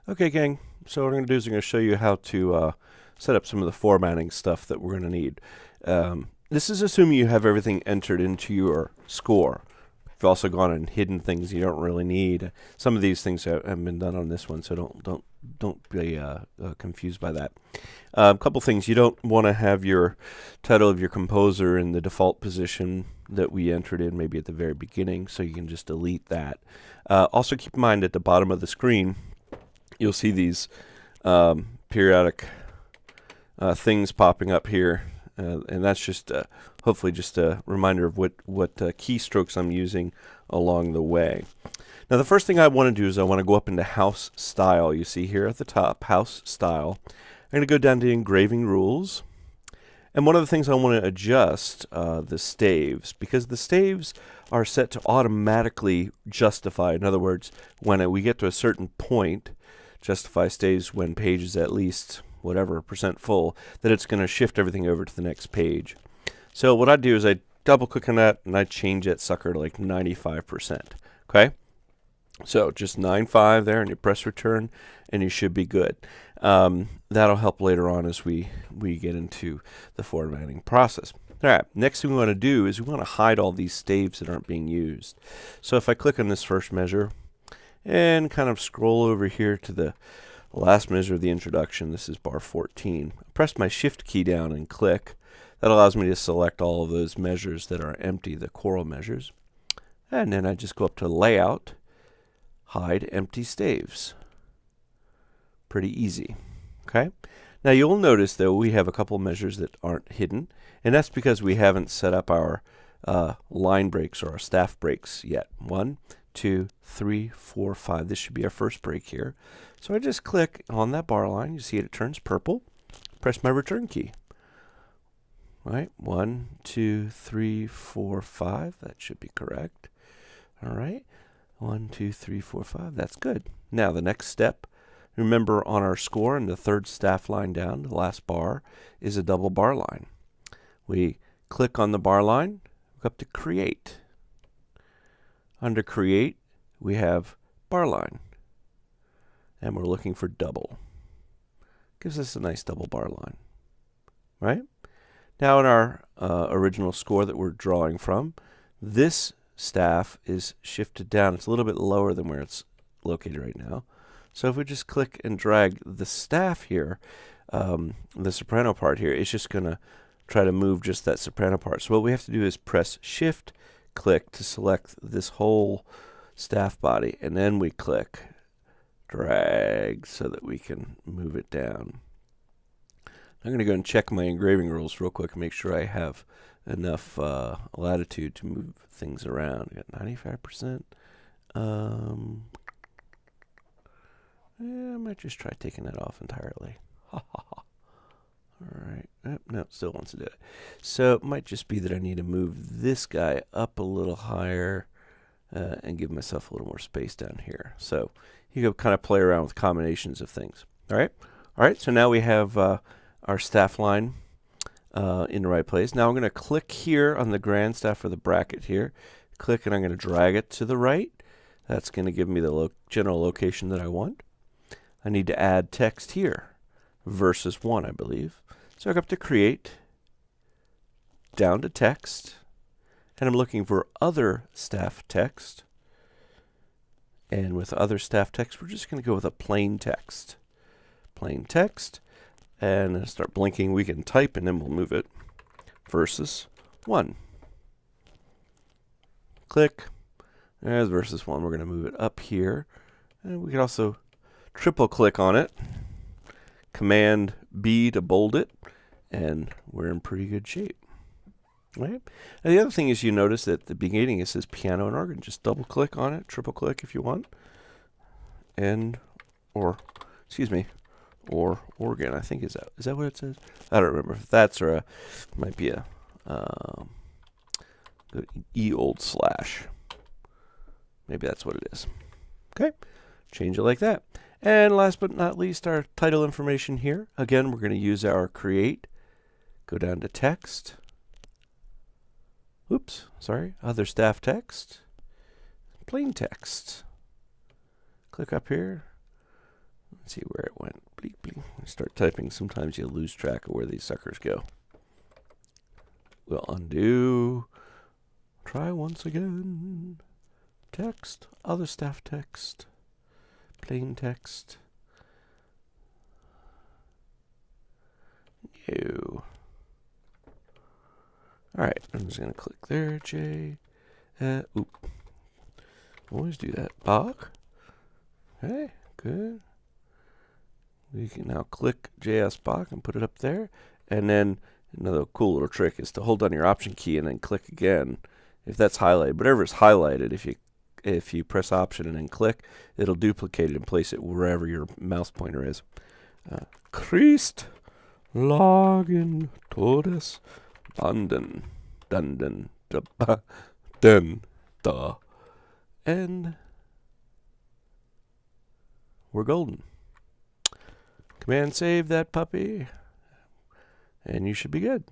Okay, gang, so what I'm going to do is I'm going to show you how to set up some of the formatting stuff that we're going to need. This is assuming you have everything entered into your score. You've also gone and hidden things you don't really need. Some of these things haven't been done on this one, so don't be confused by that. A couple things. You don't want to have your title of your composer in the default position that we entered in maybe at the very beginning, so you can just delete that. Also keep in mind at the bottom of the screen, you'll see these periodic things popping up here, and that's just hopefully just a reminder of what keystrokes I'm using along the way. Now the first thing I want to do is I want to go up into House Style. You see here at the top, House Style. I'm going to go down to Engraving Rules. And one of the things I want to adjust the staves, because the staves are set to automatically justify. In other words, when we get to a certain point, justify staves when page is at least whatever percent full, that it's going to shift everything over to the next page. So what I do is I double click on that and I change that sucker to like 95%. Okay? So just 95 there, and you press return and you should be good. That'll help later on as we get into the formatting process. All right, next thing we want to do is we want to hide all these staves that aren't being used. So if I click on this first measure and kind of scroll over here to the last measure of the introduction, this is bar 14. I press my shift key down and click. That allows me to select all of those measures that are empty, the choral measures. And then I just go up to Layout, Hide Empty Staves. Pretty easy. Okay. Now you'll notice though we have a couple measures that aren't hidden, and that's because we haven't set up our line breaks or our staff breaks yet. 1, 2, 3, 4, 5. This should be our first break here. So I just click on that bar line. You see it turns purple. Press my return key. All right. 1, 2, 3, 4, 5. That should be correct. All right. 1, 2, 3, 4, 5. That's good. Now the next step. Remember on our score in the third staff line down, the last bar is a double bar line. We click on the bar line, go up to Create. Under Create, we have bar line, and we're looking for double. Gives us a nice double bar line, right? Now in our original score that we're drawing from, this staff is shifted down. It's a little bit lower than where it's located right now. So if we just click and drag the staff here, the soprano part here, it's just going to try to move just that soprano part. So what we have to do is press Shift, click to select this whole staff body, and then we click drag so that we can move it down. I'm going to go and check my engraving rules real quick and make sure I have enough latitude to move things around. I got 95%. Yeah, I might just try taking that off entirely. Ha ha ha. Alright. No, still wants to do it. So it might just be that I need to move this guy up a little higher and give myself a little more space down here. So you can kind of play around with combinations of things. Alright? Alright, so now we have our staff line in the right place. Now I'm going to click here on the grand staff or the bracket here. Click and I'm going to drag it to the right. That's going to give me the general location that I want. I need to add text here, verses 1, I believe. So I go up to Create, down to Text, and I'm looking for Other Staff Text. And with Other Staff Text, we're just going to go with a plain text. Plain text, and start blinking. We can type, and then we'll move it. Verses 1. Click. There's verses 1. We're going to move it up here. And we can also triple click on it, Command B to bold it, and we're in pretty good shape. Right? And the other thing is you notice that at the beginning it says piano and organ. Just double click on it, triple click if you want, or organ. I think is that what it says? I don't remember if that's or might be a /. Maybe that's what it is. Okay, change it like that. And last but not least, our title information here. Again, we're going to use our Create. Go down to Text. Oops, sorry. Other Staff Text. Plain Text. Click up here. Let's see where it went. Bleep, bleep. Start typing. Sometimes you lose track of where these suckers go. We'll undo. Try once again. Text. Other staff text. Plain text. New. Alright, I'm just going to click there. J. Oop. Always do that. Bach. Okay, good. We can now click JS Bach and put it up there. And then another cool little trick is to hold down your Option key and then click again. If that's highlighted, whatever's highlighted, if you press Option and then click, it'll duplicate it and place it wherever your mouse pointer is. Christ login Todes Banden Dunden den da. And we're golden. Command save that puppy, and you should be good.